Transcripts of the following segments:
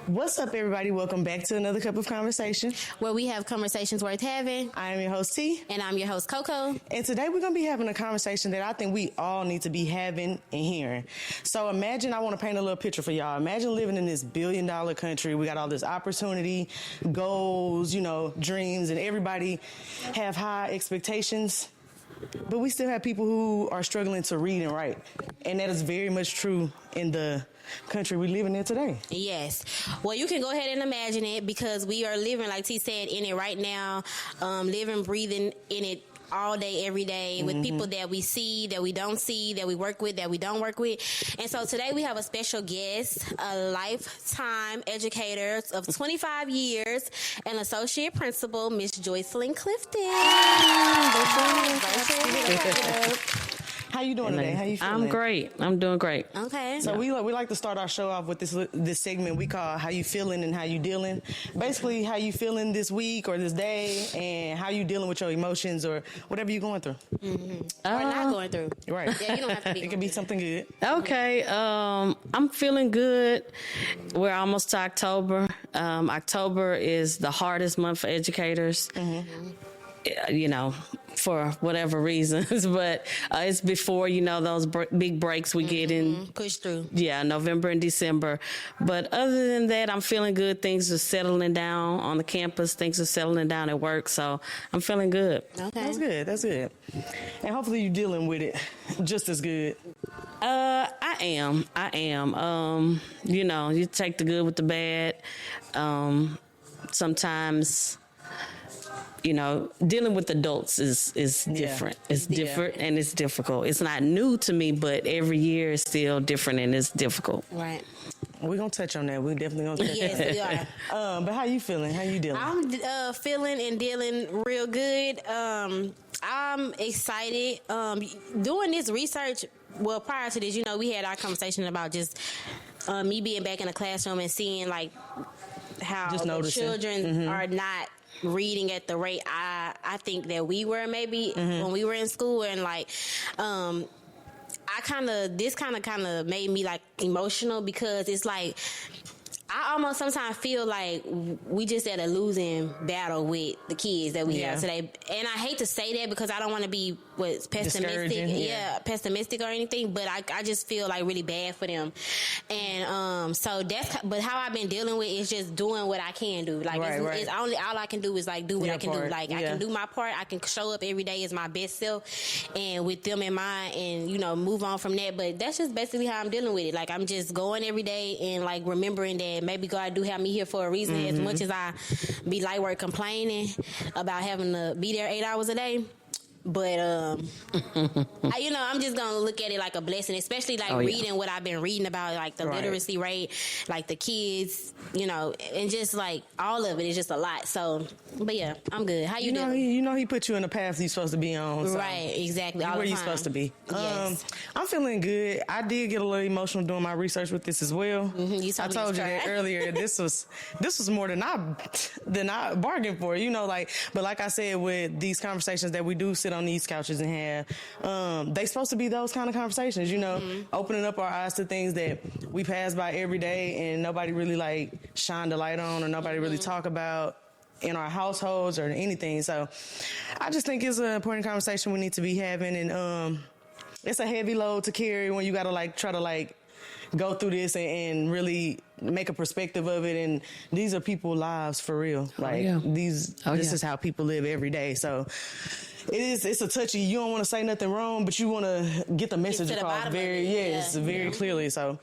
What's up, everybody? Welcome back to another cup of conversation, where we have conversations worth having. I am your host, T. And I'm your host, Coco. And today we're going to be having a conversation that I think we all need to be having and hearing. So imagine, I want to paint a little picture for y'all. Imagine living in this billion-dollar country. We got all this opportunity, goals, dreams, and everybody have high expectations. But we still have people who are struggling to read and write. And that is very much true in the country we living in today. Yes. Well, you can go ahead and imagine it because we are living, like T said, in it right now, living, breathing in it all day, every day with people that we see, that we don't see, that we work with, that we don't work with. And so today we have a special guest, a lifetime educator of 25 years, an associate principal, Miss Jocelyn Clifton. How you doing today? How you feeling? I'm great. I'm doing great. Okay. So we like to start our show off with this segment we call How You Feeling and How You Dealing. Basically, how you feeling this week or this day and how you dealing with your emotions or whatever you're going through. Or not going through. Right. Yeah, you don't have to be. It could be something good. Okay. I'm feeling good. We're almost to October. October is the hardest month for educators. For whatever reasons, but it's before, those big breaks we get in. Push through. Yeah, November and December. But other than that, I'm feeling good. Things are settling down on the campus. Things are settling down at work. So I'm feeling good. Okay. That's good. And hopefully you're dealing with it just as good. I am. You take the good with the bad. Sometimes, dealing with adults is different. Yeah. It's different and it's difficult. It's not new to me, but every year is still different and it's difficult. Right. We're going to touch on that. We're definitely going to touch Yes, on we that. are. But how you feeling? How you dealing? I'm feeling and dealing real good. I'm excited. Doing this research, well, prior to this, we had our conversation about just me being back in the classroom and seeing, like, how the children are not reading at the rate I think that we were maybe when we were in school, and like this kind of made me like emotional because it's like I almost sometimes feel like we just at a losing battle with the kids that we have today. And I hate to say that because I don't want to be pessimistic. Pessimistic or anything, but I just feel like really bad for them. And but how I've been dealing with is just doing what I can do. Like it's only all I can do is like do what I can do. Like I can do my part. I can show up every day as my best self and with them in mind and move on from that. But that's just basically how I'm dealing with it. Like I'm just going every day and like remembering that maybe God do have me here for a reason. As much as I be light work complaining about having to be there 8 hours a day. But, I'm just going to look at it like a blessing, especially like reading what I've been reading about, like the literacy rate, like the kids, and just like all of it is just a lot. So, but yeah, I'm good. How you doing? He put you in the path you're supposed to be on. So right, exactly. Where you're supposed to be. Yes. I'm feeling good. I did get a little emotional doing my research with this as well. I told you that earlier. This was more than I bargained for. But like I said, with these conversations that we do sit on these couches and have, they supposed to be those kind of conversations. Opening up our eyes to things that we pass by every day and nobody really like shine the light on or nobody really talk about in our households or anything. So I just think it's an important conversation we need to be having, and it's a heavy load to carry when you got to like try to like go through this and really make a perspective of it. And these are people's lives for real. Like this is how people live every day. So it's a touchy. You don't want to say nothing wrong, but you want to get the message across very clearly. So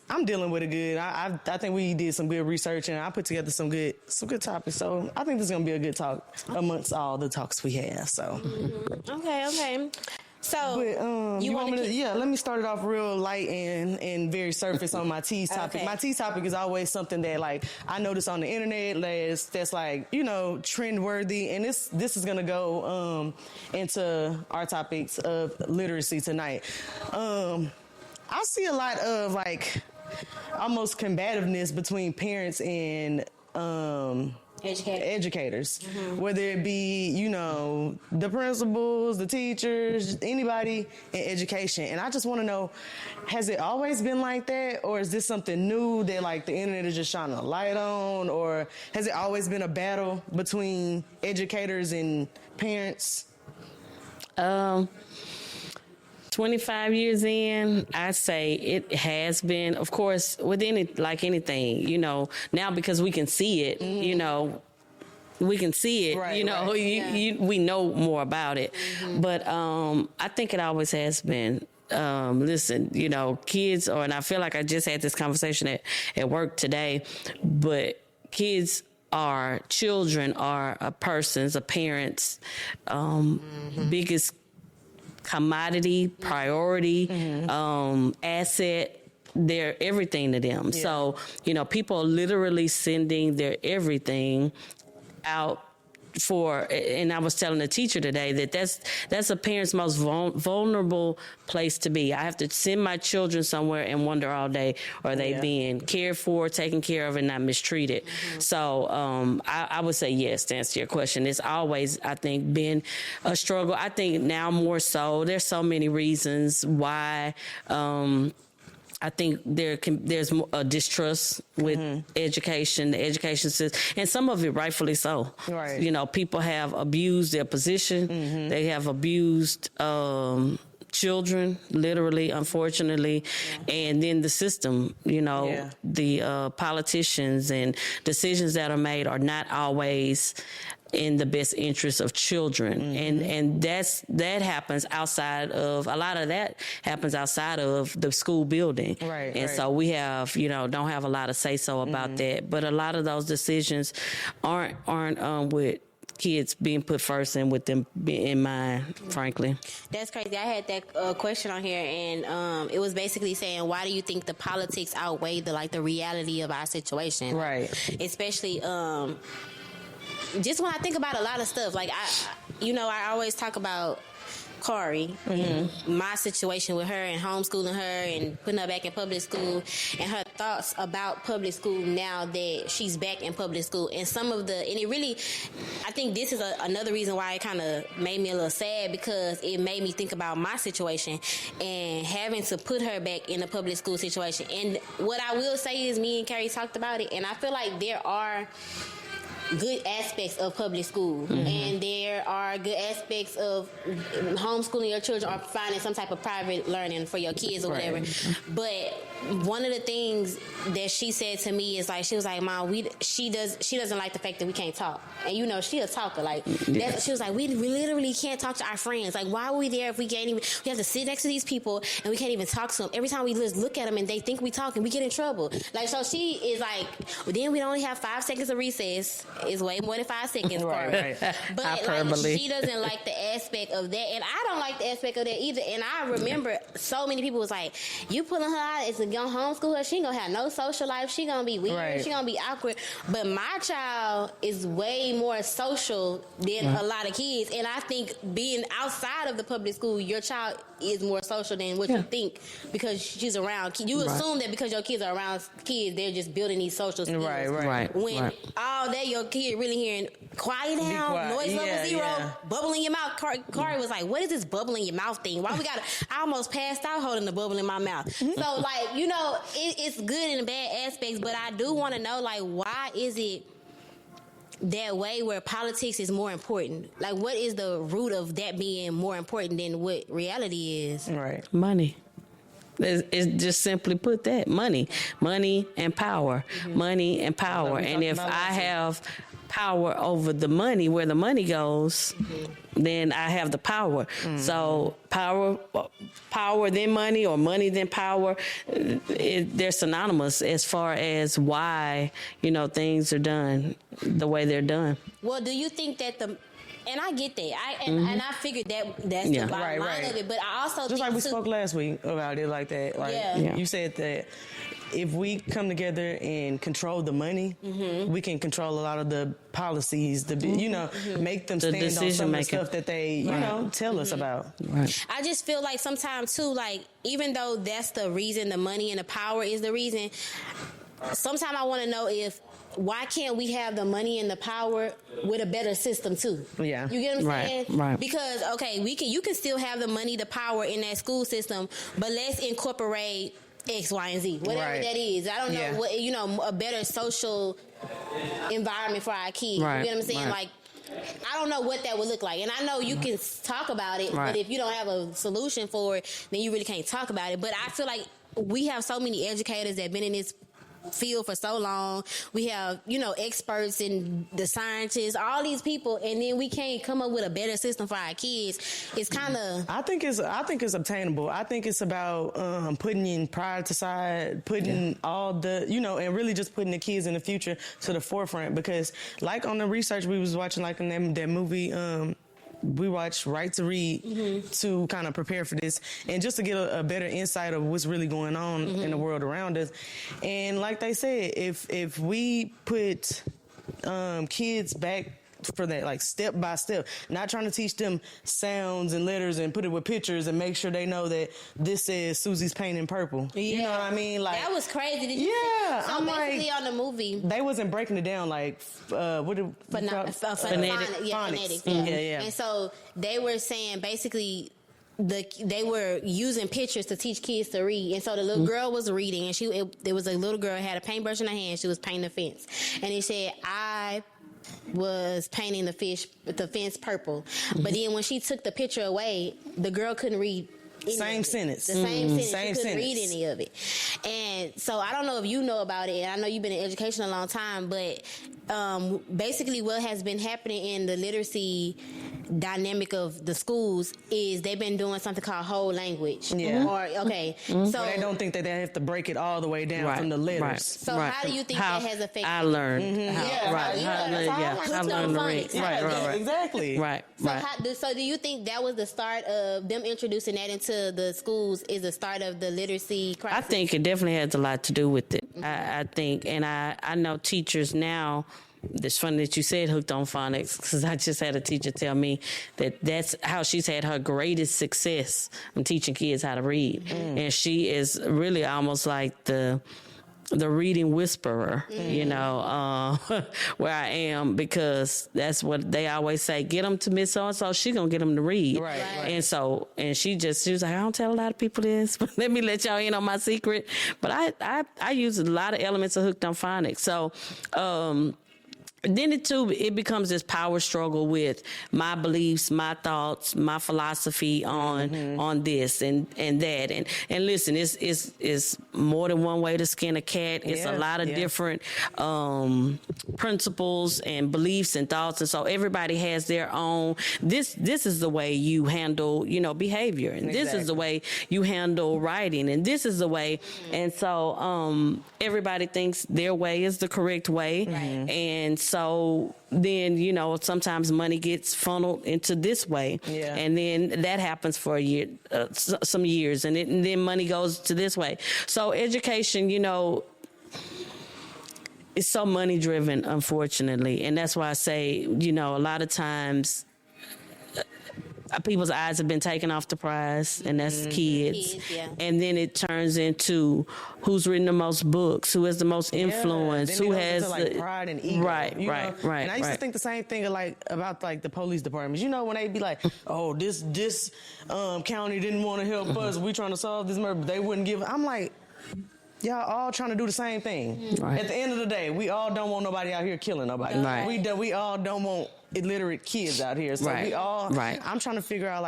I'm dealing with it good. I think we did some good research and I put together some good topics. So I think this is gonna be a good talk amongst all the talks we have. So okay. So you want me to? Let me start it off real light and very surface on my tease topic. My tease topic is always something that like I notice on the internet that's like trend worthy, and this is gonna go into our topics of literacy tonight. I see a lot of like almost combativeness between parents and educators, whether it be, you know, the principals, the teachers, anybody in education. And I just want to know, has it always been like that, or is this something new that like the internet is just shining a light on, or has it always been a battle between educators and parents? 25 years in, I say it has been, of course, with anything, you know, now because we can see it, you know, we can see it, right, you know, right. we know more about it. But I think it always has been. Listen, you know, kids and I feel like I just had this conversation at work today, but children are a person's, a parent's biggest commodity, priority, asset. They're everything to them. Yeah. So, you know, people are literally sending their everything out and I was telling the teacher today that that's a parent's most vulnerable place to be. I have to send my children somewhere and wonder all day, are they being cared for, taken care of, and not mistreated? So I would say yes, to answer your question. It's always, I think, been a struggle. I think now more so. There's so many reasons why I think there's a distrust with education, the education system, and some of it rightfully so. Right. You know, people have abused their position. They have abused children, literally, unfortunately, and then the system, you know, the politicians and decisions that are made are not always in the best interest of children. And that happens outside of, a lot of that happens outside of the school building. Right. And so we have, you know, don't have a lot of say so about that. But a lot of those decisions aren't with kids being put first and with them being in mind, frankly. That's crazy. I had that question on here, and it was basically saying, why do you think the politics outweigh the reality of our situation? Right. Especially just when I think about a lot of stuff, like I always talk about Kari, and my situation with her and homeschooling her and putting her back in public school, and her thoughts about public school now that she's back in public school. And I think this is another reason why it kind of made me a little sad, because it made me think about my situation and having to put her back in a public school situation. And what I will say is, me and Carrie talked about it, and I feel like there are good aspects of public school, and there are good aspects of homeschooling your children or finding some type of private learning for your kids or whatever. But one of the things that she said to me is she was like, Mom, she doesn't like the fact that we can't talk. And you know, she a talker. She was like, we literally can't talk to our friends. Like, why are we there if we can't even, we have to sit next to these people and we can't even talk to them. Every time we just look at them and they think we talking, we get in trouble. So she is like, well, then we only have 5 seconds of recess. It's way more than 5 seconds. Right. But she doesn't like the aspect of that, and I don't like the aspect of that either. And I remember so many people was like, you pulling her out as a young homeschool her, she ain't gonna have no social life, she gonna be weird, she gonna be awkward. But my child is way more social than a lot of kids, and I think being outside of the public school, your child is more social than what you think, because she's around. You assume that because your kids are around kids, they're just building these social skills. Right. When all that your kid really hearing, quiet down, noise level 0, bubble in your mouth. Kari was like, what is this bubble in your mouth thing? Why we got I almost passed out holding the bubble in my mouth. So you know, it's good and bad aspects, but I do want to know, why is it that way where politics is more important? What is the root of that being more important than what reality is? Right. Money. It's just simply put that. Money and power. Money and power. And if I have power over the money, where the money goes, then I have the power. So power then money, or money then power, they're synonymous as far as why, things are done the way they're done. Well, do you think that and I get that. And I figured that's the bottom line of it. But I also just think like we spoke last week about it like that. You said that if we come together and control the money, we can control a lot of the policies, make them stand on some of the stuff that they, tell us about. Right. I just feel like sometimes too, even though that's the reason, the money and the power is the reason, sometimes I want to know if why can't we have the money and the power with a better system too? Yeah. You get what I'm saying? Right. Because you can still have the money, the power in that school system, but let's incorporate X, Y, and Z, whatever that is. I don't know what, a better social environment for our kids. Right. You get what I'm saying? Like, I don't know what that would look like. And I know you can talk about it, but if you don't have a solution for it, then you really can't talk about it. But I feel like we have so many educators that have been in this field for so long. We have, experts and the scientists, all these people, and then we can't come up with a better system for our kids. It's kind of... I think it's obtainable. I think it's about putting pride aside, putting all the, and really just putting the kids in the future to the forefront. Because like on the research we was watching, like in that movie, we watched Right to Read to kind of prepare for this and just to get a better insight of what's really going on in the world around us. And like they said, if we put kids back for that, like step by step, not trying to teach them sounds and letters and put it with pictures and make sure they know that this says Susie's painting purple. Yeah. You know what I mean? Like, that was crazy. Did you see? So I'm basically on the movie, they wasn't breaking it down like phonetics. Yeah. And so they were saying basically they were using pictures to teach kids to read, and so the little girl was reading, and there was a little girl had a paintbrush in her hand. She was painting a fence, and it said, "I was painting the fence purple." But then when she took the picture away, the girl couldn't read same sentence. The same sentence. She couldn't read any of it. And so I don't know if you know about it, and I know you've been in education a long time, but basically what has been happening in the literacy dynamic of the schools is they've been doing something called whole language. Yeah. So they don't think that they have to break it all the way down from the letters. Right. So how do you think that has affected? I learned. I learned to read. Right. Exactly. Right. So do you think that was the start of them introducing that into the schools? Is the start of the literacy crisis? I think it definitely has a lot to do with it. I think, and I know teachers now. It's funny that you said hooked on phonics, because I just had a teacher tell me that that's how she's had her greatest success in teaching kids how to read. And she is really almost like the reading whisperer, where I am, because that's what they always say, get them to Miss So-and-so, she gonna get them to read. Right. And so, and she was like, I don't tell a lot of people this, but let me let y'all in on my secret. But I use a lot of elements of hooked on phonics. So, then it becomes this power struggle with my beliefs, my thoughts, my philosophy on this and that. And listen, it's more than one way to skin a cat. It's a lot of different principles and beliefs and thoughts. And so everybody has their own. This is the way you handle, behavior. And this is the way you handle writing. And this is the way. And so everybody thinks their way is the correct way. Right. And so then, sometimes money gets funneled into this way. Yeah. And then that happens for a year, some years. And then money goes to this way. So education, is so money driven, unfortunately. And that's why I say, a lot of times people's eyes have been taken off the prize, and that's kids. And then it turns into who's written the most books, who has the most influence, who has the pride and ego. Right. And I used to think the same thing about the police departments. When they be like, oh, this county didn't want to help us, we trying to solve this murder, but they wouldn't give. I'm like, y'all all trying to do the same thing. Right. At the end of the day, we all don't want nobody out here killing nobody. Right. We all don't want illiterate kids out here. So we all. Right. I'm trying to figure out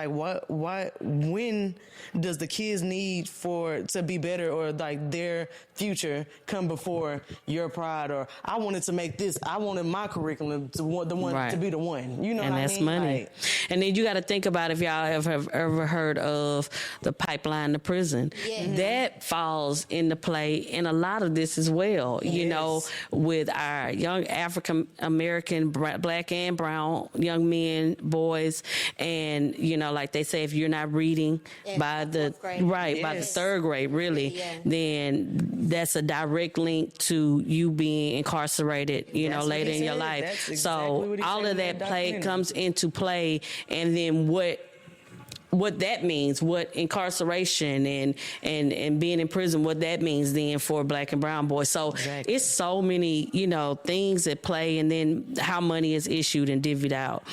when does the kids need to be better, or their future come before your pride, or I wanted to make this. I wanted my curriculum to be the one. And what that's I mean? Money. And then you got to think about if y'all have ever heard of the pipeline to prison. Yeah. That falls into play in a lot of this as well. Yes. With our young African American, black and brown young men, boys, and like they say, if you're not reading by the third grade, really, then that's a direct link to you being incarcerated, later in your life. That's exactly so all of that comes into play, and then what what that means, what incarceration and being in prison, what that means then for Black and brown boys. So it's so many, things at play, and then how money is issued and divvied out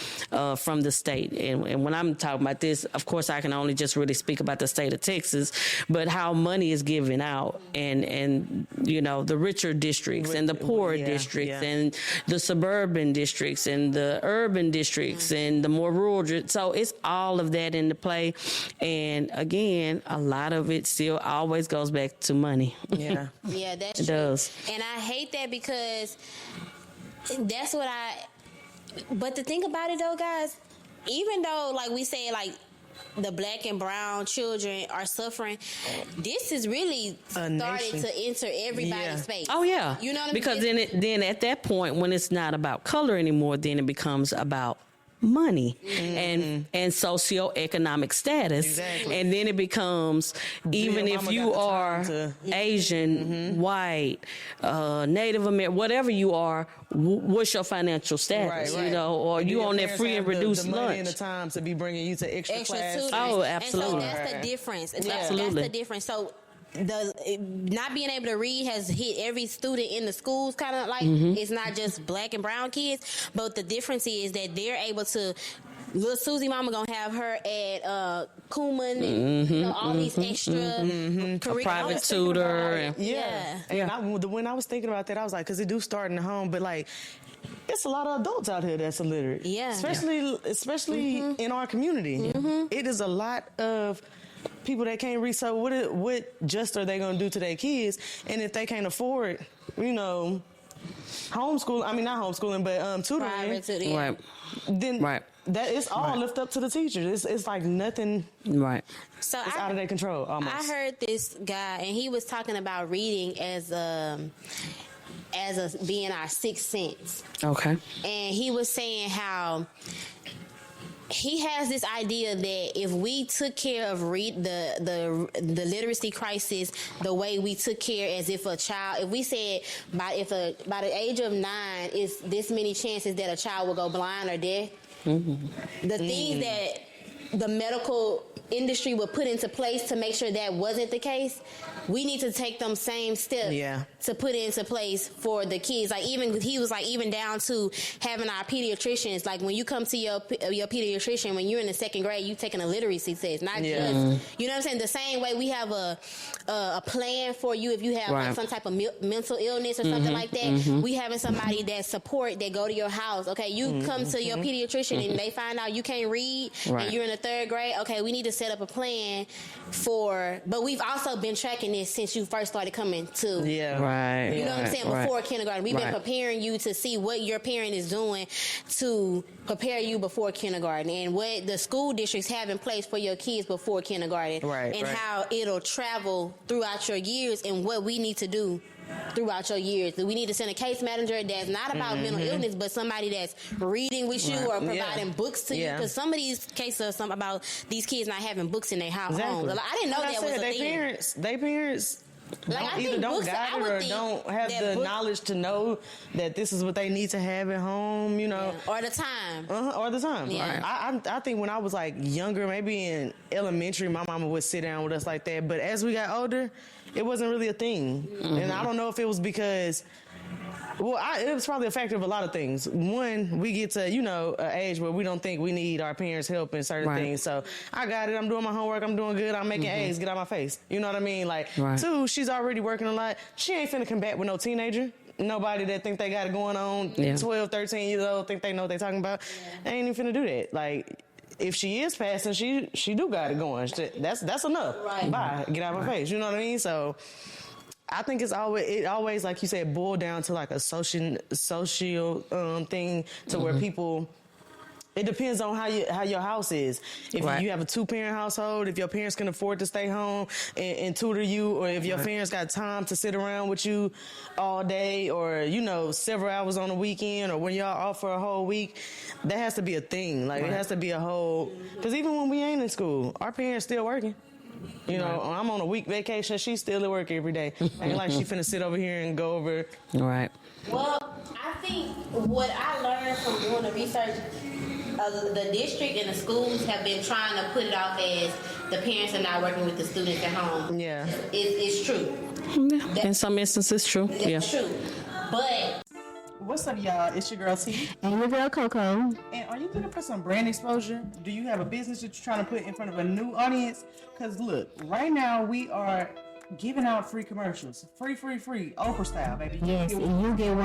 from the state. And when I'm talking about this, of course, I can only just really speak about the state of Texas, but how money is given out and the richer districts and the poorer districts and the suburban districts and the urban districts and the more rural. So it's all of that into play. And again, a lot of it still always goes back to money. Yeah. Yeah, that's it true. Does. And I hate that because that's what but the thing about it though, guys, even though like we say like the Black and brown children are suffering, this is really starting to enter everybody's space. Oh yeah. You know what I mean? Because then at that point, when it's not about color anymore, then it becomes about money and socioeconomic status. Exactly. And then it becomes, even if you are Asian, white, Native American, whatever you are, what's your financial status? Right. Or you on that free and reduced the money lunch. and the time to be bringing you to extra class. Tutors. Oh, absolutely. And so that's the difference. Absolutely. That's the difference. So not being able to read has hit every student in the schools, kind of like it's not just Black and brown kids, but the difference is that they're able to. Little Susie mama gonna have her at Kuhlman and all these extra a private tutor. And when I was thinking about that, I was like, because it do start in the home, but like it's a lot of adults out here that's illiterate. Yeah, especially in our community. It is a lot of people that can't read. So what just are they going to do to their kids? And if they can't afford, not homeschooling, but tutoring, right? Then that it's all left up to the teachers. It's like nothing. Right. So it's out of their control. Almost. I heard this guy, and he was talking about reading as being our sixth sense. Okay. And he was saying how he has this idea that if we took care of the literacy crisis the way we took care as if a child, if we said by the age of 9 is this many chances that a child will go blind or deaf, the things that the medical industry would put into place to make sure that wasn't the case, we need to take them same steps to put into place for the kids. Like he was even down to having our pediatricians. Like when you come to your pediatrician when you're in the 2nd grade, you taking a literacy test, not just you know what I'm saying. The same way we have a plan for you if you have like some type of mental illness or something like that. We having somebody that support that go to your house. Okay, you come to your pediatrician and they find out you can't read and you're in the 3rd grade. Okay, we need to set up a plan but we've also been tracking this since you first started coming to. You know what I'm saying? Before kindergarten. We've been preparing you to see what your parent is doing to prepare you before kindergarten and what the school districts have in place for your kids before kindergarten. How it'll travel throughout your years and what we need to do throughout your years. We need to send a case manager that's not about mental illness, but somebody that's reading with you or providing books to you. Because some of these cases are something about these kids not having books in their house. I didn't know that was a thing. Their parents either don't guide it or don't have the knowledge to know that this is what they need to have at home, or the time. Or the time. I think when I was like younger, maybe in elementary, my mama would sit down with us like that. But as we got older, it wasn't really a thing. And I don't know if it was because, it was probably a factor of a lot of things. One, we get to, an age where we don't think we need our parents' help in certain things. So I got it. I'm doing my homework. I'm doing good. I'm making A's. Get out my face. You know what I mean? Like, 2, she's already working a lot. She ain't finna come back with no teenager. Nobody that think they got it going on, 12, 13 years old, think they know what they talking about. They ain't even finna do that. Like, if she is passing, she do got it going. That's enough. Bye. Get out of my face. You know what I mean? So I think it always, like you said, boiled down to like a social thing to where people. It depends on how your house is. If you have a 2-parent household, if your parents can afford to stay home and tutor you, or if your parents got time to sit around with you all day, or several hours on the weekend, or when y'all off for a whole week, that has to be a thing. Like it has to be a whole. Because even when we ain't in school, our parents still working. I'm on a week vacation. She's still at work every day. Ain't like she finna sit over here and go over. Well, I think what I learned from doing the research the district and the schools have been trying to put it off as the parents are not working with the students at home. Yeah. It's true. Yeah. In some instances, true. That's true. But what's up, y'all? It's your girl T. And your girl Coco. And are you looking for some brand exposure? Do you have a business that you're trying to put in front of a new audience? Because look, right now we are giving out free commercials. Free. Oprah style, baby. Yes, and you get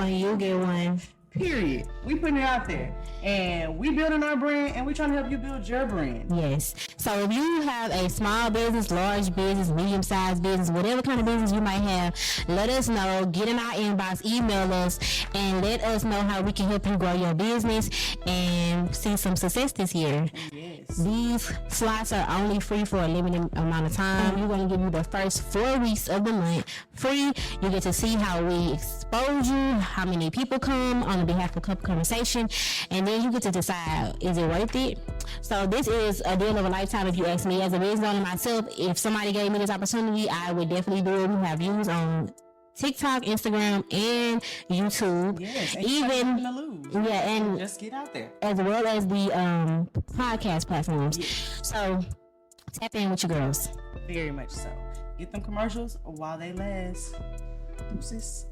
one. Period. We putting it out there. And we building our brand, and we trying to help you build your brand. Yes. So if you have a small business, large business, medium-sized business, whatever kind of business you might have, let us know. Get in our inbox, email us, and let us know how we can help you grow your business and see some success this year. Yes. These slots are only free for a limited amount of time. We're going to give you the first 4 weeks of the month free. You get to see how we expose you, how many people come on behalf of Cup Conversation, and then you get to decide, is it worth it? So this is a deal of a lifetime if you ask me. As a business owner myself, if somebody gave me this opportunity, I would definitely do it. We have views on TikTok, Instagram, and YouTube. Yes, and just get out there. As well as the podcast platforms. Yes. So tap in with your girls. Very much so. Get them commercials while they last. Deuces.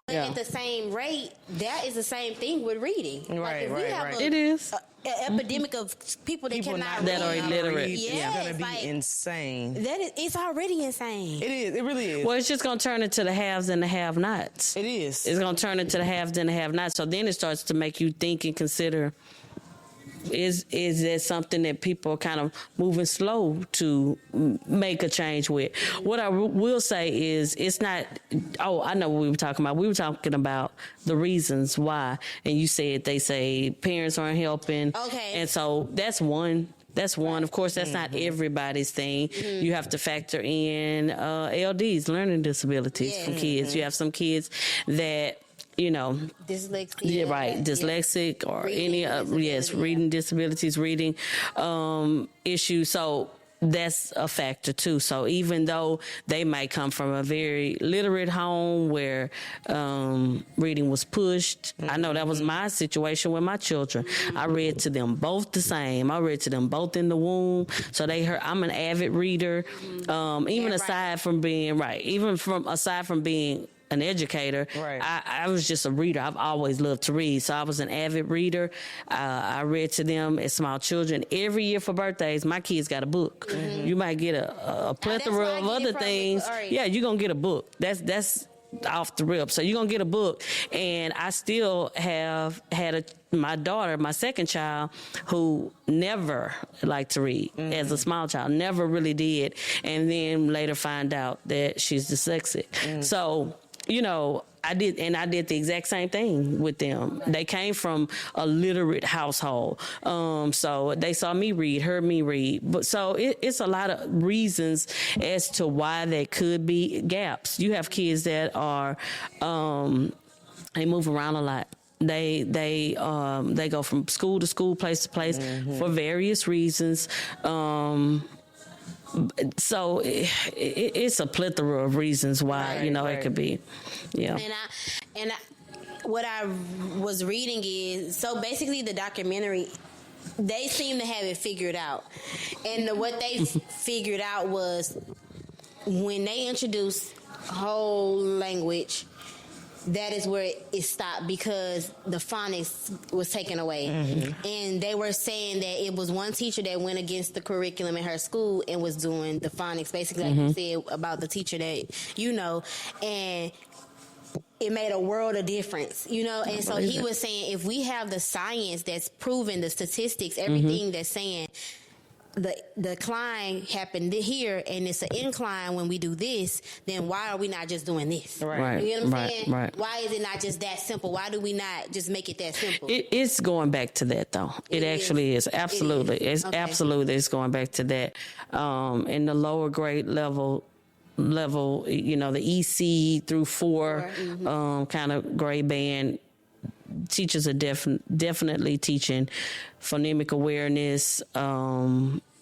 Yeah. At the same rate, that is the same thing with reading. Right. It is. An epidemic of people that cannot that are illiterate. Yes, it's gonna be insane. It's already insane. It is. It really is. Well, it's just gonna turn into the haves and the have-nots. It is. It's gonna turn into the haves and the have-nots. So then it starts to make you think and consider. Is that something that people are kind of moving slow to make a change with? What I will say is it's not, I know what we were talking about. We were talking about the reasons why. And you said they say parents aren't helping. Okay. And so that's one. Of course, that's not everybody's thing. Mm-hmm. You have to factor in LDs, learning disabilities from kids. You have some kids that, dyslexia. Yeah, right. Dyslexic or reading disabilities, reading issues. So that's a factor too. So even though they might come from a very literate home where reading was pushed, I know that was my situation with my children. I read to them both the same. I read to them both in the womb. So they heard I'm an avid reader. Aside from being an educator, right. I was just a reader. I've always loved to read. So I was an avid reader. I read to them as small children. Every year for birthdays, my kids got a book. Mm-hmm. You might get a plethora of other things. Right. Yeah, you're going to get a book. That's off the rip. So you're going to get a book. And I still have had my daughter, my second child, who never liked to read as a small child, never really did. And then later find out that she's dyslexic. So, I did the exact same thing with them. They came from a literate household. So they saw me read, heard me read. But so it's a lot of reasons as to why there could be gaps. You have kids that are, they move around a lot. They go from school to school, place to place for various reasons. So it's a plethora of reasons why it could be, And what I was reading is so basically the documentary. They seem to have it figured out, and what they figured out was when they introduced whole language. That is where it stopped because the phonics was taken away. Mm-hmm. And they were saying that it was one teacher that went against the curriculum in her school and was doing the phonics, basically like you said about the teacher that, and it made a world of difference, And so he was saying if we have the science that's proven, the statistics, everything that's saying the decline happened here and it's an incline when we do this, then why are we not just doing this? Right. You know what I'm saying? Right. Why is it not just that simple? Why do we not just make it that simple? It's going back to that though. It actually is. Absolutely. It's absolutely it's going back to that. In the lower grade level, the EC through 4 kind of grade band, teachers are definitely teaching phonemic awareness,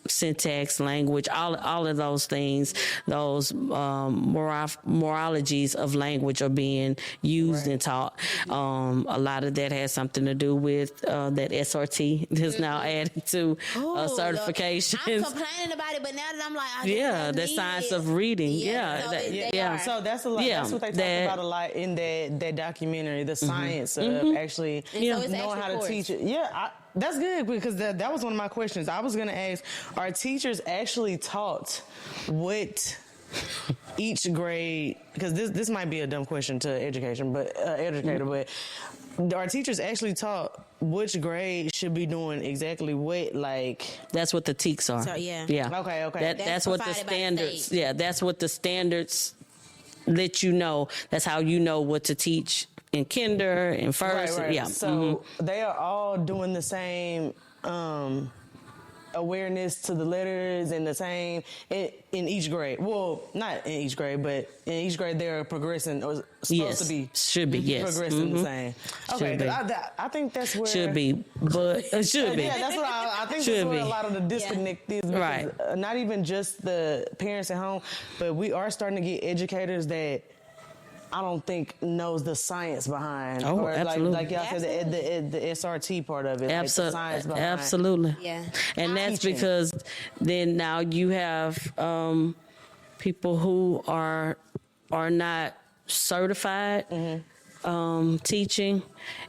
syntax, language, all of those things, those moralities of language are being used and taught. A lot of that has something to do with that SRT that's now added to certifications. I'm complaining about it, but now that I'm like, the science of reading. So that's a lot. That's what they talk about a lot in that documentary, the science of actually knowing how to teach it. Yeah, that's good, because that was one of my questions. I was going to ask, are teachers actually taught what each grade, because this might be a dumb question to educator, but are teachers actually taught which grade should be doing exactly what? Like, that's what the TEKS are. So, yeah. Okay. That's what the standards. Yeah, that's what the standards let you know. That's how you know what to teach in kinder and first. Right. Yeah. So they are all doing the same awareness to the letters and the same in each grade. Well, not in each grade, but in each grade they're progressing, or supposed to be. Should be, yes. Progressing the same. Okay, I think that's where... Should be, but it should be. Yeah, that's what I think that's where a lot of the disconnect is. Because, not even just the parents at home, but we are starting to get educators that I don't think knows the science behind. Or absolutely. Like y'all said, the SRT part of it. Like the science behind. Absolutely. Yeah. And that's because then now you have people who are not certified teaching,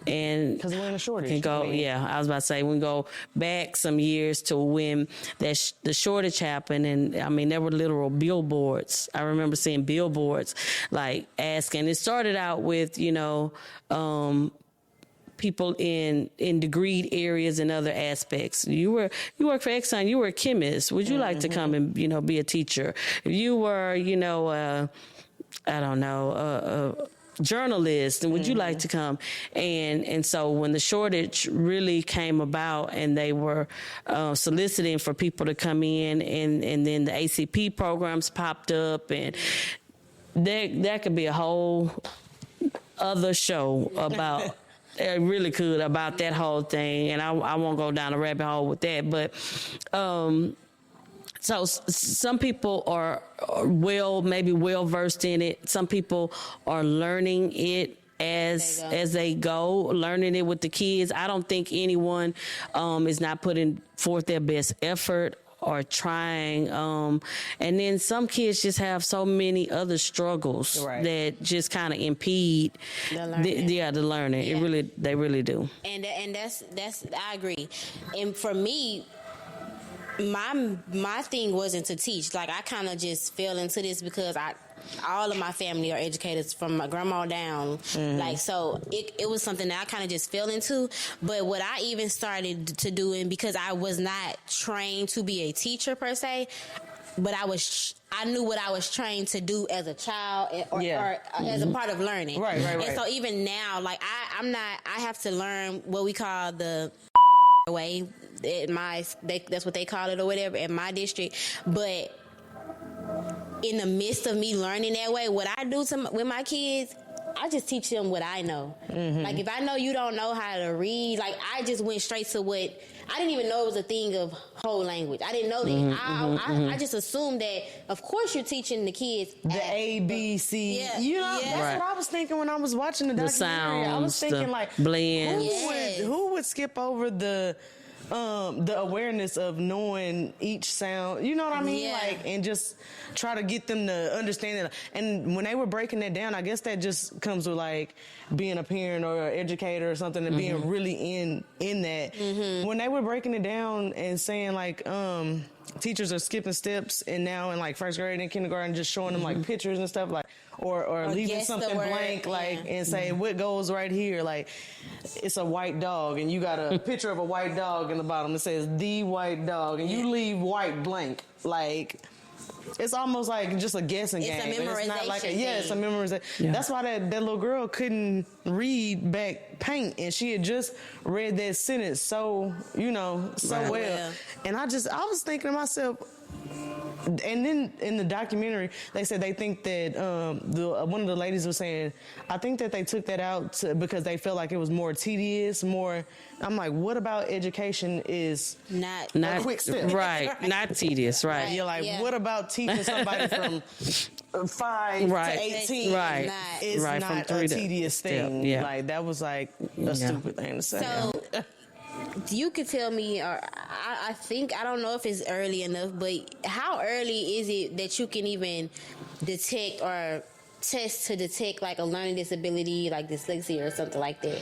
and because we're in a shortage. I was about to say, we go back some years to when the shortage happened, and I mean there were literal billboards. I remember seeing billboards like asking. It started out with people in degreed areas and other aspects. You work for Exxon. You were a chemist. Would you like to come and be a teacher? If you were journalist, and would you like to come? And so when the shortage really came about, and they were soliciting for people to come in, and then the ACP programs popped up, and that could be a whole other show about. It really could, about that whole thing, and I won't go down a rabbit hole with that, but so some people are maybe well versed in it. Some people are learning it as they go, learning it with the kids. I don't think anyone is not putting forth their best effort or trying. And then some kids just have so many other struggles that just kind of impede the learning. Yeah. They really do. And that's I agree. And for me, my thing wasn't to teach. Like, I kind of just fell into this because all of my family are educators from my grandma down. Like, so it was something that I kind of just fell into. But what I even started to do, and because I was not trained to be a teacher per se, but I knew what I was trained to do as a child or as a part of learning. Right. And so even now, like, I have to learn what we call the way. That's what they call it or whatever in my district. But in the midst of me learning that way, what I do with my kids, I just teach them what I know. Like, if I know you don't know how to read, like, I just went straight to what I didn't even know it was a thing of whole language. I didn't know that. I just assumed that, of course, you're teaching the kids the A, B, C. Yeah. That's what I was thinking when I was watching the documentary. Sounds, I was thinking, like, blends. Who would skip over the awareness of knowing each sound, you know what I mean? Yeah. Like, and just try to get them to understand it. And when they were breaking that down, I guess that just comes with, like, being a parent or an educator or something, and being really in that. When they were breaking it down and saying, like, teachers are skipping steps, and now in, like, first grade and kindergarten, just showing them, like, pictures and stuff, like, or leaving something blank, like, and say what goes right here, like, it's a white dog, and you got a picture of a white dog in the bottom. It says the white dog, and you leave white blank. Like, it's almost like just a guessing game. It's a memorization. It's not like it's a memorization. Yeah. That's why that little girl couldn't read back paint, and she had just read that sentence so well. And I was thinking to myself, And then in the documentary, they said they think that one of the ladies was saying, I think that they took that out because they felt like it was more tedious, more. I'm like, what about education is not a quick step, right? Not tedious, right? You're like, what about teaching somebody from 5 to 18? Right, it's right, not from 3 a to tedious thing. Yeah. Like that was like a stupid thing to say. So you could tell me, or I think, I don't know if it's early enough, but how early is it that you can even detect or test to detect like a learning disability, like dyslexia or something like that?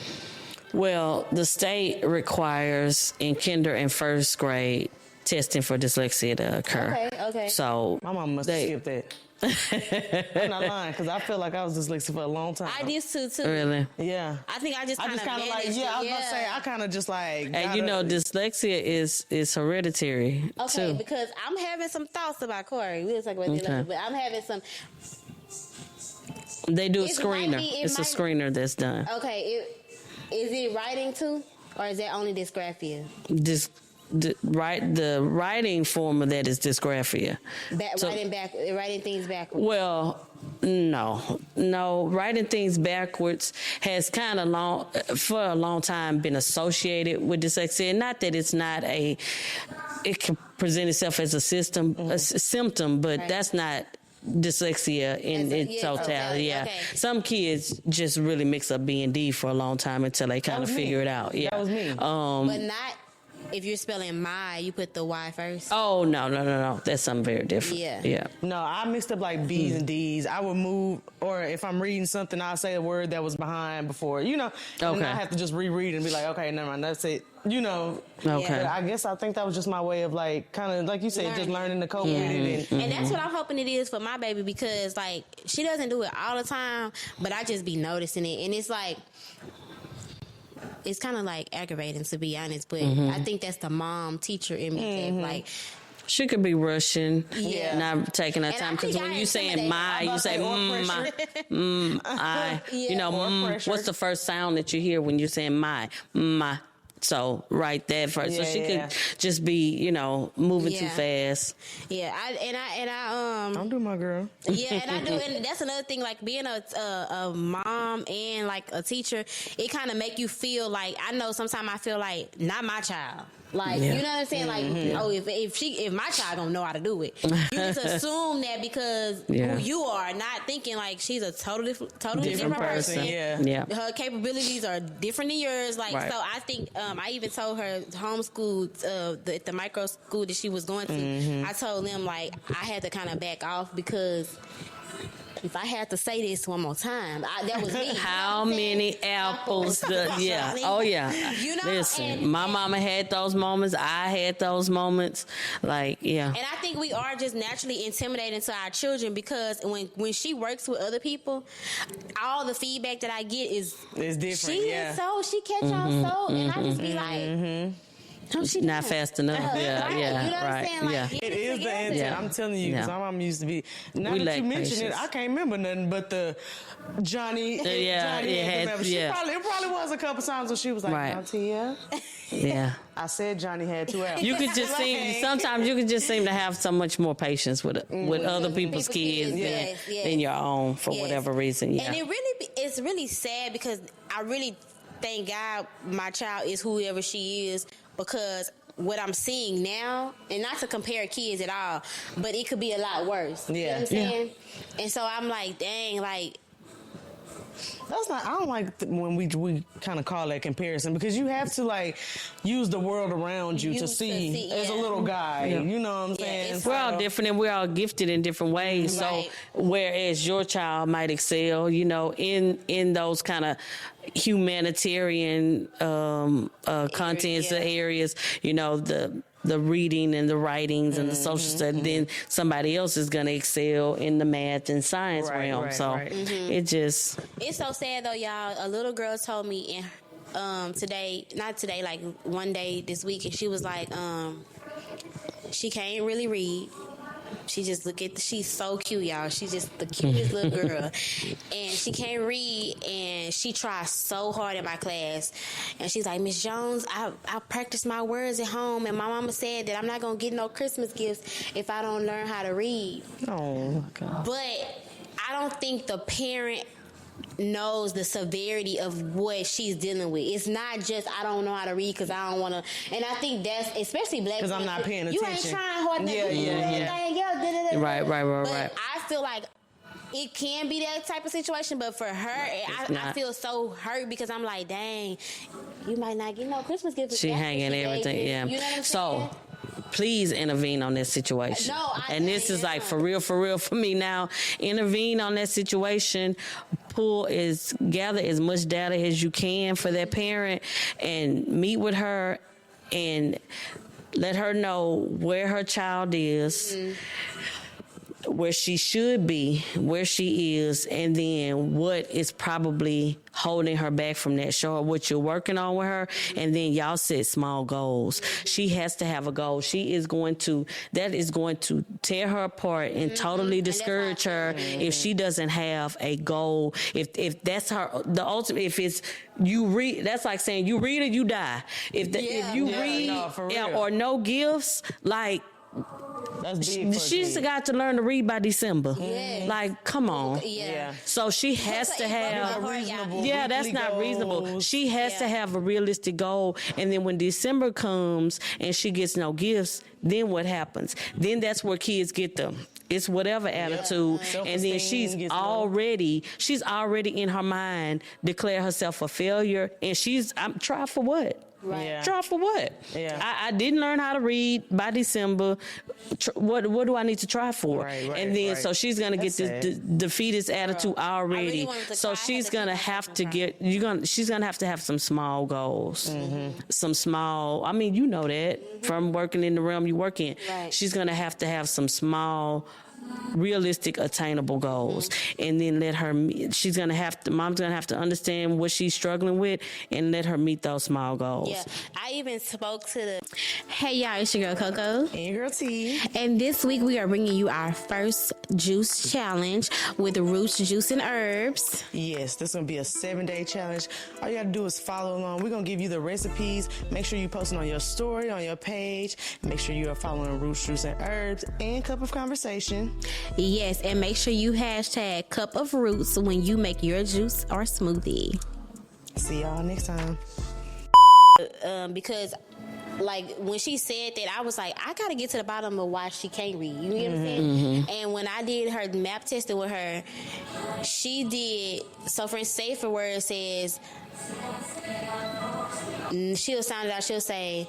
Well, the state requires in kinder and first grade testing for dyslexia to occur. Okay. So my mom must have skipped that. I'm not lying, because I feel like I was dyslexic for a long time. I used to too. Really? Yeah. I think I just kind of like, I was about to say, I kind of just like. And you know, dyslexia is hereditary okay, too. because I'm having some thoughts about Corey. We'll talk about that, but I'm having some. They do a It screener. might be- it It's a might- screener that's done. Okay, is it writing too, or is that only dysgraphia? The writing form of that is dysgraphia. Writing things backwards. Well, no. Writing things backwards has kind of for a long time been associated with dyslexia. Not that it's not it can present itself as a symptom, but that's not dyslexia in its totality. Yeah. Okay. Some kids just really mix up B and D for a long time until they kind of figure it out. Yeah. That was me. But not if you're spelling my, you put the Y first. Oh, no. That's something very different. Yeah. No, I mixed up like B's and D's. I would move, or if I'm reading something, I'll say a word that was behind before, and I have to just reread and be like, okay, never mind, that's it. Okay. But I guess I think that was just my way of like, kind of like you said, just learning to cope with it. And that's what I'm hoping it is for my baby, because like she doesn't do it all the time, but I just be noticing it, and it's like, it's kind of like aggravating, to be honest, but I think that's the mom teacher in me. Like, she could be rushing, not taking her time. Because when you saying my, you say I. What's the first sound that you hear when you're saying my? So right there first. So she could just be, moving too fast. Yeah, I don't do my girl. Yeah, and I do, and that's another thing. Like being a mom and like a teacher, it kind of make you feel like, I know sometimes I feel like not my child. Like, you know what I'm saying? Like, if my child don't know how to do it, you just assume that because who you are, not thinking like she's a totally different person. Yeah. Her capabilities are different than yours. Like, so I think I even told her homeschooled the micro school that she was going to. I told them like I had to kind of back off, because if I had to say this one more time, that was me. How many apples? Oh yeah. Listen, my mama had those moments. I had those moments. Like, yeah. And I think we are just naturally intimidating to our children, because when she works with other people, all the feedback that I get is different. She catch on so, and I just be like. She's not fast enough. You know what I'm saying? Like, it is the answer. I'm telling you, because my mom used to be. Now that you mention it, I can't remember nothing but the Johnny. It probably was a couple times when she was like, Auntie, yeah. I said Johnny had 2 apples. You could just sometimes you could just seem to have so much more patience with other people's kids than your own for whatever reason. Yeah. And it's really sad, because I really thank God my child is whoever she is, because what I'm seeing now, and not to compare kids at all, but it could be a lot worse. You know what I'm saying? And so I'm like, dang, like, that's not. I don't like when we kind of call that comparison, because you have to like use the world around you to see as a little guy. Yeah. You know what I'm saying? We're all different, and we're all gifted in different ways. Right. So whereas your child might excel, in those kind of humanitarian contents areas, the reading and the writings and the social studies, then somebody else is going to excel in the math and science realm. It's so sad though, y'all. A little girl told me like one day this week, and she was like, she can't really read, She just she's so cute, y'all. She's just the cutest little girl. And she can't read, and she tries so hard in my class. And she's like, Miss Jones, I practice my words at home, and my mama said that I'm not going to get no Christmas gifts if I don't learn how to read. Oh, God. But I don't think the parent knows the severity of what she's dealing with. It's not just I don't know how to read because I don't want to. And I think that's especially black because I'm not paying attention. You ain't trying hard enough. Yeah. Right. But I feel like it can be that type of situation, but for her, I feel so hurt because I'm like, dang, you might not get no Christmas gift. She hanging everything, yeah. You know what I'm saying? Please intervene on this situation. And this is like for real for me now. Intervene on that situation. Gather as much data as you can for that parent and meet with her and let her know where her child is. Mm-hmm. Where she should be, where she is, and then what is probably holding her back from that. Show her what you're working on with her, and then y'all set small goals. She has to have a goal. That is going to tear her apart and totally discourage her if she doesn't have a goal. If that's the ultimate, if it's you read, that's like saying you read or you die. If you read or no gifts, like, she's got to learn to read by December. Yes. Like, come on. Yeah. So she has to have that's not reasonable. She has to have a realistic goal. And then when December comes and she gets no gifts, then what happens? Then that's where kids get it's whatever attitude, and then she's already in her mind declare herself a failure, and I'm try for what? Right. Yeah. Try for what? Yeah. I didn't learn how to read by December. What do I need to try for? Right, and then so she's gonna get this defeatist attitude already. Really so she's gonna have to she's gonna have to have some small goals. Mm-hmm. Some small. I mean, you know that from working in the realm you work in. Right. She's gonna have to have some small, realistic, attainable goals, and then mom's gonna have to understand what she's struggling with and let her meet those small goals. Yeah, I even spoke to hey y'all, it's your girl Coco and your girl T, and this week we are bringing you our first juice challenge with roots, juice, and herbs. Yes, this is gonna be a 7-day challenge. All you gotta do is follow along. We're gonna give you the recipes. Make sure you post it on your story, on your page. Make sure you are following roots, juice, and herbs and Cup of Conversation. Yes, and make sure you hashtag Cup of Roots when you make your juice or smoothie. See y'all next time. Because like when she said that, I was like, I gotta get to the bottom of why she can't read. You know what I'm saying? Mm-hmm. And when I did her map testing with her, she did. So for instance, for where it says, she'll sound it out. She'll say,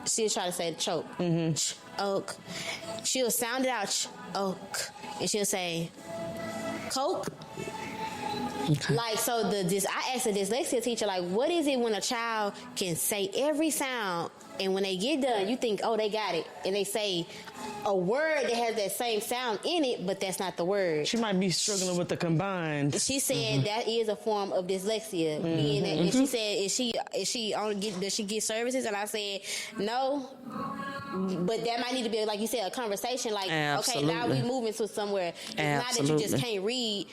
she'll try to say choke. Mm-hmm. Oak. She'll sound it out. Oak. And she'll say Coke. Okay. Like, so I asked the dyslexia teacher, like, what is it when a child can say every sound, and when they get done, you think, oh, they got it, and they say a word that has that same sound in it, but that's not the word. She might be struggling with the combined. She said that is a form of dyslexia. Being that, and she said, does she get services? And I said, no. But that might need to be, like you said, a conversation. Like, absolutely. Okay, now we moving to somewhere. It's not that you just can't read.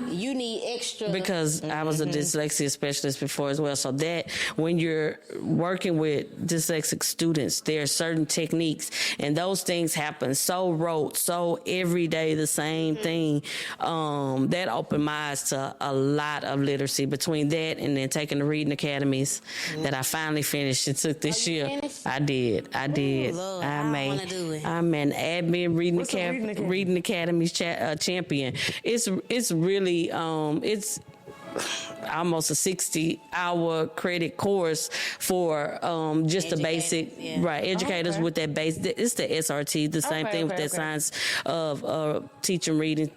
You need extra. Because I was a dyslexia specialist before as well. So that when you're working with dyslexic students, there are certain techniques, and those things happen so every day, the same thing. That opened my eyes to a lot of literacy. Between that and then taking the reading academies that I finally finished and took this year. Finished? I did. Ooh, Lord, I'm an admin reading academies champion. It's really it's almost a 60-hour credit course for just the basic educators with that base. It's the SRT, the same thing with that science of teaching reading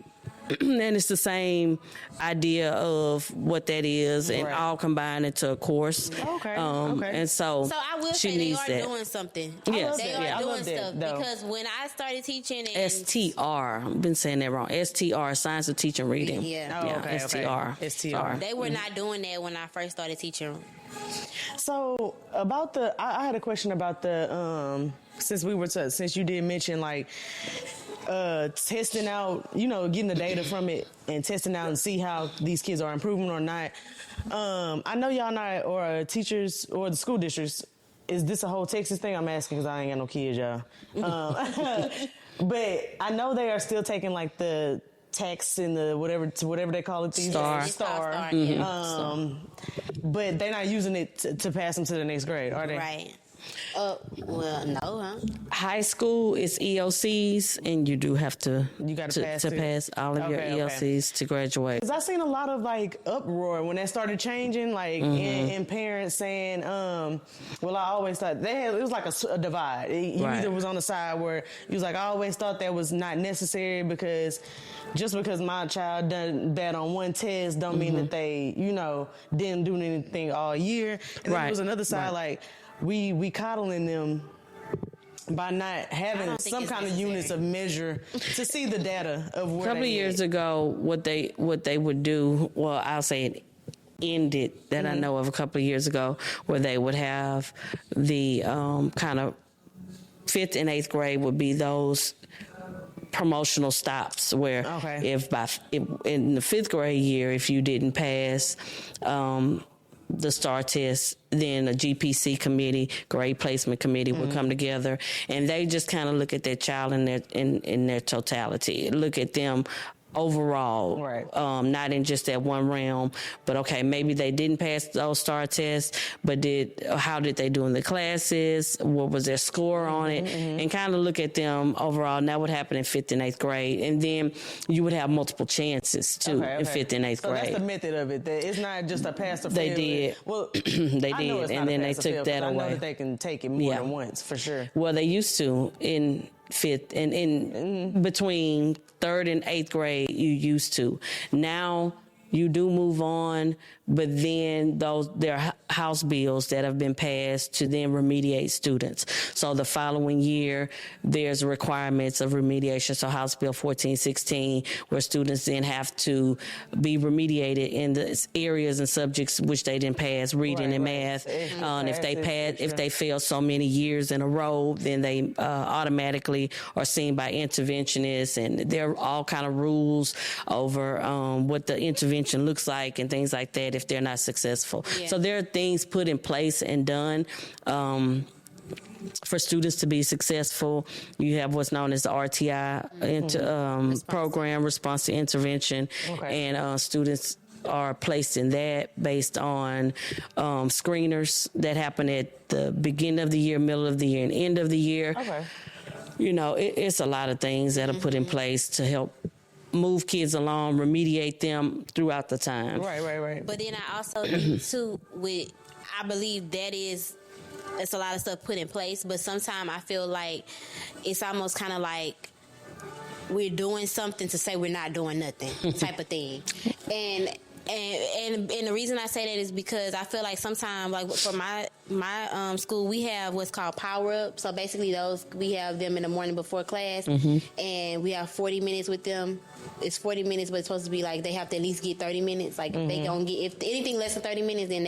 and it's the same idea of what that is, and all combined into a course. Okay. And so I will she say they needs are that. doing something. Yes. They Yeah. are doing that, stuff though. because when I started teaching, and STR. I've been saying that wrong. STR, Science of Teaching Reading. Yeah. Oh, okay, STR. okay. STR. they were not doing that when I first started teaching. So about I had a question about the since you did mention like testing out, getting the data from it and testing out and see how these kids are improving or not. I know y'all not, or teachers or the school districts. Is this a whole Texas thing? I'm asking because I ain't got no kids, y'all. But I know they are still taking like the tax and the whatever they call it. Star. But they're not using it to pass them to the next grade, are they? Right. Well, no, huh? High school is EOCs, and you do have to pass pass all of your EOCs to graduate. Because I seen a lot of like uproar when that started changing, like and parents saying, well, I always thought it was like a divide. You either was on the side where you was like, I always thought that was not necessary because just because my child done bad on one test don't mean that they, didn't do anything all year. And then there was another side like, we coddling them by not having some kind of units of measure to see the data of where. A couple of years ago, what they would do, well, I'll say it ended that I know of a couple of years ago, where they would have the kind of 5th and 8th grade would be those promotional stops where if in the 5th grade year, if you didn't pass the STAR test, then a GPC committee, grade placement committee would come together, and they just kind of look at their child in their totality, look at them overall, not in just that one realm, but okay, maybe they didn't pass those STAR tests, but how did they do in the classes? What was their score on it? And kind of look at them overall. And that would happen in 5th and 8th grade, and then you would have multiple chances too in 5th and 8th grade. That's the method of it. It's not just a pass or fail. They did. Well, they did, and then they took that away. I know that they can take it more than once for sure. Well, they used to in 5th and in between 3rd and 8th grade, you used to. Now you do move on, but then there are House bills that have been passed to then remediate students. So the following year, there's requirements of remediation. So House Bill 1416, where students then have to be remediated in the areas and subjects which they didn't pass, reading and math. And if they fail so many years in a row, then they automatically are seen by interventionists, and there are all kind of rules over what the intervention looks like and things like that if they're not successful. So there are things put in place and done for students to be successful. You have what's known as the RTI program, response to intervention, and students are placed in that based on screeners that happen at the beginning of the year, middle of the year, and end of the year. It's a lot of things that are put in place to help move kids along, remediate them throughout the time. Right. But then I also too I believe it's a lot of stuff put in place, but sometimes I feel like it's almost kind of like we're doing something to say we're not doing nothing type of thing. And the reason I say that is because I feel like sometimes, like for my school, we have what's called power up. So basically, we have them in the morning before class, and we have 40 minutes with them. It's 40 minutes, but it's supposed to be like they have to at least get 30 minutes. Like if they don't get, if anything less than 30 minutes, then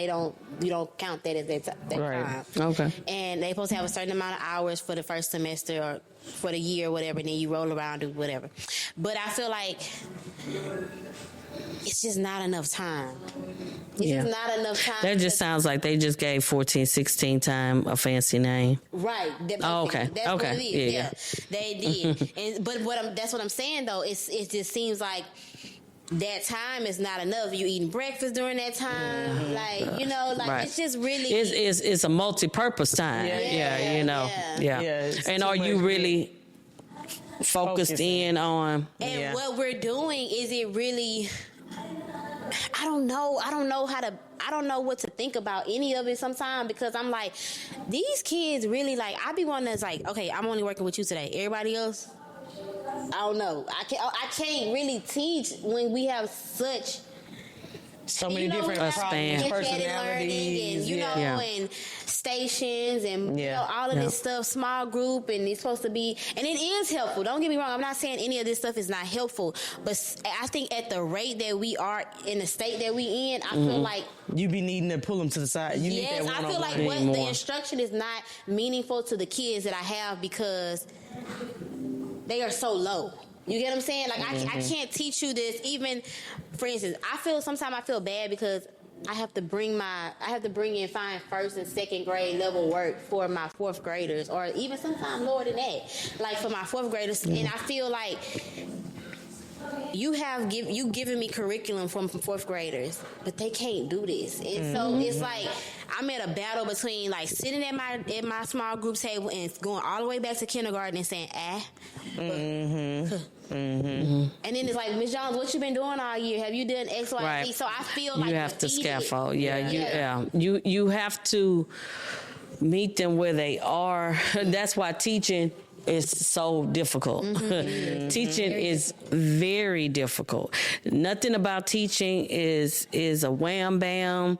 you don't count that as that time. Okay. And they're supposed to have a certain amount of hours for the first semester or for the year or whatever, and then you roll around or whatever. But I feel like it's just not enough time. It's just not enough time. That just sounds like they just gave 14, 16 time a fancy name. Right. Okay. That's what it is. Yeah. They did. But that's what I'm saying though. It just seems like that time is not enough. You eating breakfast during that time, it's just really. It's a multi-purpose time. And are you really focused in on? And what we're doing, is it really? I don't know what to think about any of it sometimes, because I'm like, these kids really, like, I be wanting to, like, okay, I'm only working with you today. Everybody else, I don't know. I can't really teach when we have such so many different personalities, and stations and all of this stuff, small group, and it's supposed to be, and it is helpful. Don't get me wrong. I'm not saying any of this stuff is not helpful, but I think at the rate that we are in the state that we in, I feel like you be needing to pull them to the side. You need that one-on-one. I feel like what the instruction is not meaningful to the kids that I have because they are so low. You get what I'm saying? Like I can't teach you this. Even, for instance, sometimes I feel bad because I have to bring in fine first and second grade level work for my fourth graders, or even sometimes lower than that, like for my fourth graders. And I feel like you giving me curriculum from fourth graders, but they can't do this. And so it's like I'm at a battle between like sitting at my small group table and going all the way back to kindergarten and saying and then it's like, Ms. Jones, what you been doing all year? Have you done X, Y, right. Z? So I feel like you have to scaffold. You have to meet them where they are. That's why teaching is so difficult. Teaching is very difficult. Nothing about teaching is a wham bam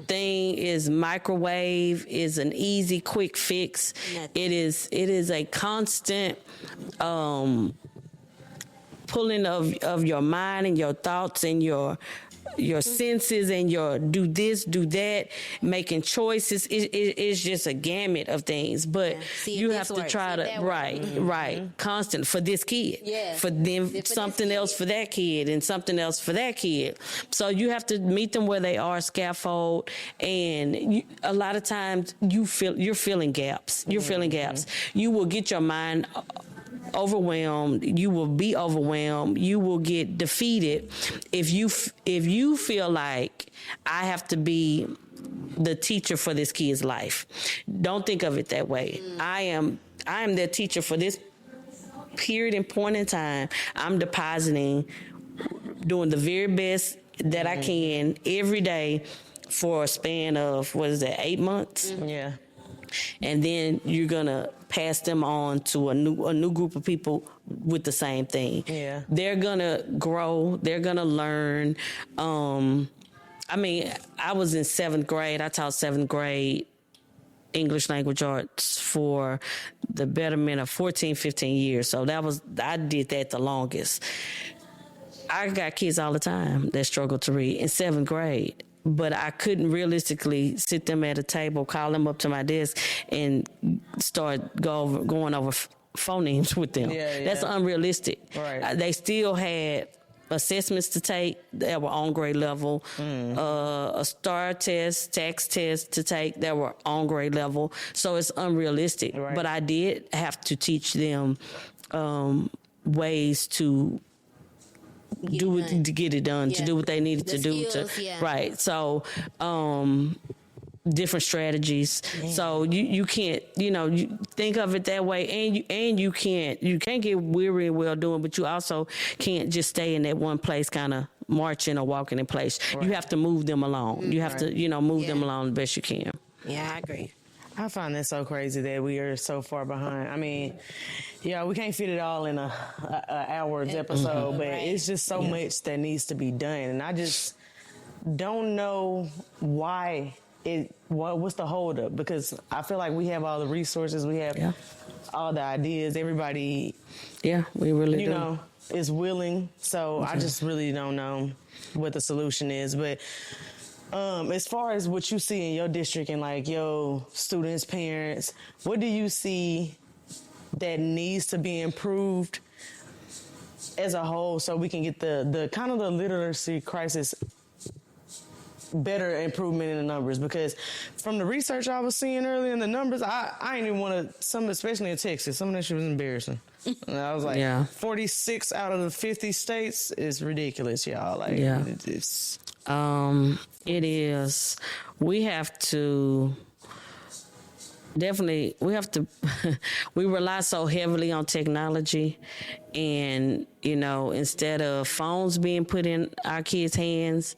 thing, is microwave, is an easy quick fix. It is a constant pulling of your mind and your thoughts and your senses and your do this, do that, making choices. It's just a gamut of things. But you have to try to, constant for this kid. Yeah. For them, something else for that kid and something else for that kid. So you have to meet them where they are, scaffold. And a lot of times you're filling gaps. You're filling gaps. You will get your mind overwhelmed. You will be overwhelmed. You will get defeated if you feel like I have to be the teacher for this kid's life. Don't think of it that way. I am the teacher for this period and point in time. I'm depositing, doing the very best that I can every day for a span of 8 months? Yeah. And then you're gonna pass them on to a new group of people with the same thing. Yeah. They're gonna grow. They're gonna learn. I was in 7th grade. I taught 7th grade English language arts for the betterment of 14, 15 years. So I did that the longest. I got kids all the time that struggle to read in 7th grade. But I couldn't realistically sit them at a table, call them up to my desk, and start going over phonemes with them. Yeah. That's unrealistic. Right. They still had assessments to take that were on grade level, a STAR test, tax test to take that were on grade level. So it's unrealistic. Right. But I did have to teach them ways to get it done, to do what they needed to do. Right. So, different strategies. Yeah. So you can't, you think of it that way, and you can't get weary and well doing, but you also can't just stay in that one place kind of marching or walking in place. Right. You have to move them along. You have to, move them along the best you can. Yeah, I agree. I find that so crazy that we are so far behind. I mean, we can't fit it all in a hour's episode, but it's just so much that needs to be done. And I just don't know why what's the holdup? Because I feel like we have all the resources, we have all the ideas, everybody. Yeah, we really do. Is willing. So I just really don't know what the solution is. But as far as what you see in your district and like your students, parents, what do you see that needs to be improved as a whole so we can get the kind of the literacy crisis better improvement in the numbers? Because from the research I was seeing earlier in the numbers, I ain't even want to, especially in Texas, some of that shit was embarrassing. And I was like, 46 out of the 50 states is ridiculous, y'all. Like, it's... It is. We have to we rely so heavily on technology, and, instead of phones being put in our kids' hands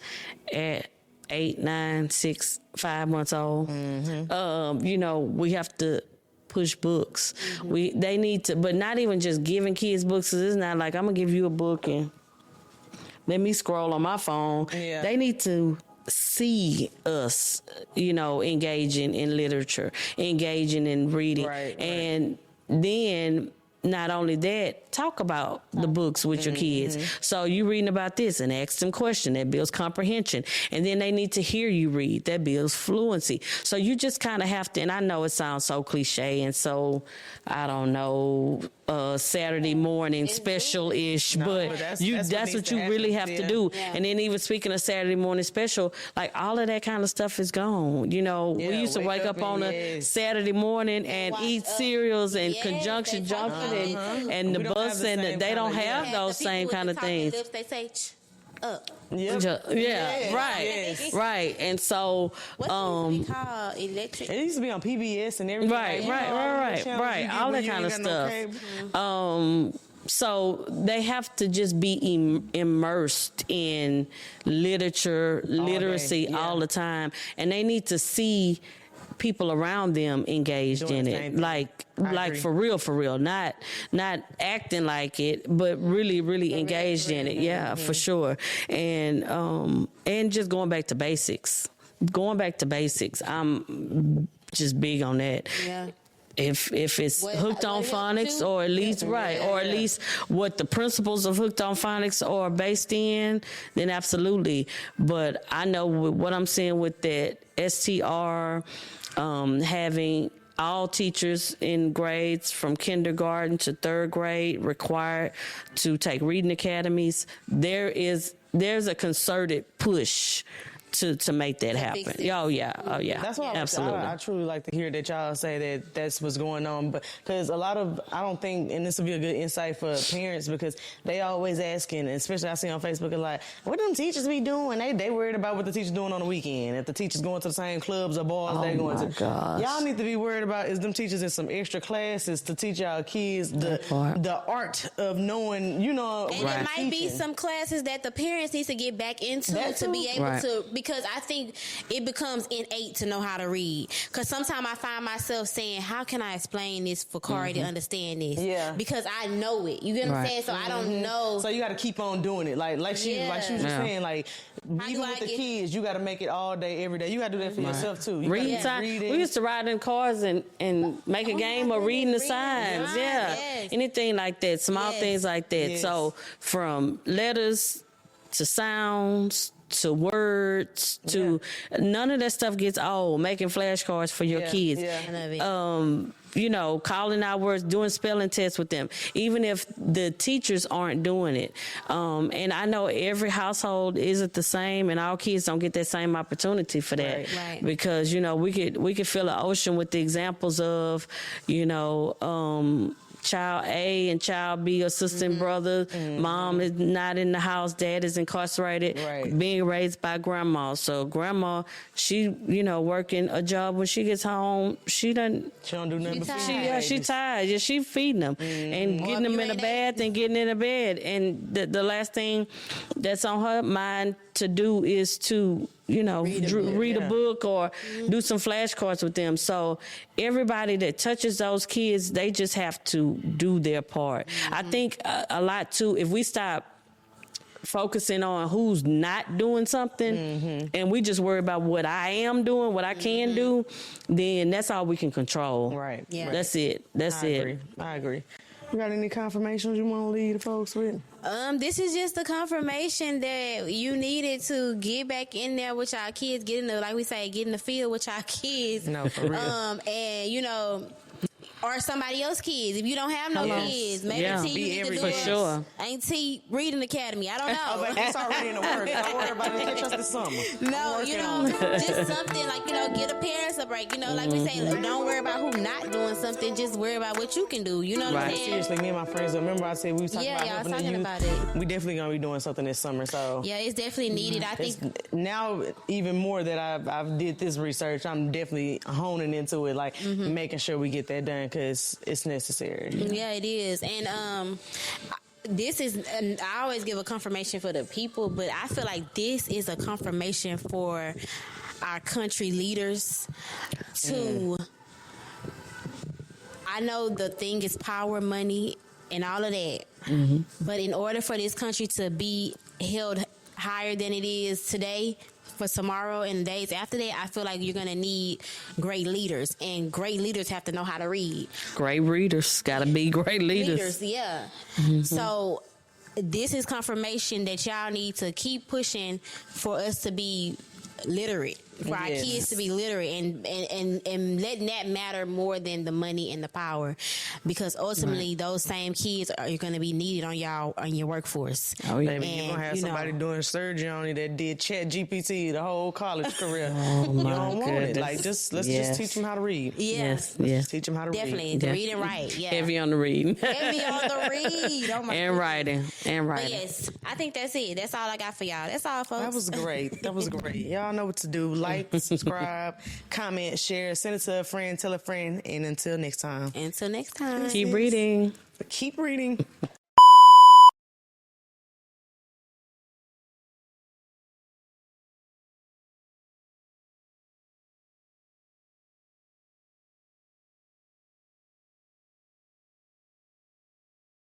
at 8, 9, 6, 5 months old, we have to push books. They need to, but not even just giving kids books. It's not like I'm gonna give you a book and let me scroll on my phone. Yeah. They need to see us, engaging in literature, engaging in reading, and then not only that, talk about the books with your kids. So you reading about this and ask them questions. That builds comprehension. And then they need to hear you read. That builds fluency. So you just kind of have to, and I know it sounds so cliche and so, I don't know, Saturday morning special-ish, but that's what you really have to do. Yeah. And then even speaking of Saturday morning special, like all of that kind of stuff is gone. We used to wake up on a Saturday morning and eat cereals and conjunction junction and the bus, and they don't have those same kind of things. They say, up. Right. And so, what's it called? Electric. It used to be on PBS and everything. Right. All that kind of stuff. So they have to just be immersed in literacy all the time, and they need to see people around them engaged in it, like for real, not acting like it, but really engaged in it. Yeah, for sure. And just going back to basics. I'm just big on that. Yeah. If it's hooked on phonics, or at least or at least what the principles of hooked on phonics are based in, then absolutely. But I know what I'm seeing with that STR, having all teachers in grades from kindergarten to third grade required to take reading academies. There's a concerted push to make that happen. Oh yeah. That's why absolutely. I truly like to hear that y'all say that that's what's going on, but because I don't think, and this will be a good insight for parents, because they always asking, especially I see on Facebook, like, what them teachers be doing? They worried about what the teachers doing on the weekend. If the teachers going to the same clubs or bars they going to. Gosh. Y'all need to be worried about is them teachers in some extra classes to teach y'all kids the art of knowing, And there might be some classes that the parents need to get back into to be able to. Because I think it becomes innate to know how to read. Because sometimes I find myself saying, how can I explain this for Kari to understand this? Yeah. Because I know it. You get what I'm saying? So I don't know. So you got to keep on doing it. Like she was just saying, like, even with the kids, you got to make it all day, every day. You got to do that for yourself, too. Reading time. We used to ride in cars and make a game of reading the signs. Anything like that. Small things like that. So from letters to sounds to words to none of that stuff gets old. Making flashcards for your kids. Calling out words, doing spelling tests with them, even if the teachers aren't doing it. And I know every household isn't the same, and our kids don't get that same opportunity for that. Right. Because we could fill an ocean with the examples of child A and child B, assistant brother, mom is not in the house, dad is incarcerated, being raised by grandma. So grandma, she, working a job when she gets home, she don't do nothing. She tired. Yeah, she feeding them and getting them in a bath and getting in a bed. And the last thing that's on her mind to do is to read a book or do some flashcards with them. So everybody that touches those kids, they just have to do their part. I think a lot too, if we stop focusing on who's not doing something and we just worry about what I am doing, what I can do, then that's all we can control. Right. Yeah. That's it. I agree. You got any confirmations you want to leave the folks with? This is just a confirmation that you needed to get back in there with our kids, get in the field with our kids. No, for real. And or somebody else's kids. If you don't have no kids, maybe you need to do Auntie Reading Academy. I don't know. It's already in the works. Don't worry about it. Catch us this summer. No, just something like, get the parents a break. Like we say, don't worry about who not doing something. Just worry about what you can do. You know what I'm saying? Seriously, me and my friends, remember I said we was talking about it. We definitely going to be doing something this summer. So yeah, it's definitely needed. I think now even more that I've did this research, I'm definitely honing into it, like making sure we get that done, because it's necessary. Yeah, it is. And this is, I always give a confirmation for the people, but I feel like this is a confirmation for our country leaders to I know the thing is power, money, and all of that. But in order for this country to be held higher than it is today, for tomorrow and the days after that, I feel like you're going to need great leaders, and great leaders have to know how to read. Great readers. Got to be great leaders. Yeah. So this is confirmation that y'all need to keep pushing for us to be literate, for our kids to be literate, and letting that matter more than the money and the power, because ultimately those same kids are going to be needed on your workforce. Oh yeah, Baby, you're gonna have somebody doing surgery on you that did Chat GPT the whole college career. You don't want it. Like, let's just teach them how to read. Yes. Teach them how to Definitely. read. To read and write. Yeah. Heavy on the reading. Heavy on the read. Oh my and writing. But yes, I think that's it. That's all I got for y'all. That's all, folks. That was great. Y'all know what to do. Like, subscribe, comment, share, send it to a friend, tell a friend, and until next time. Until next time. Keep reading. Keep reading.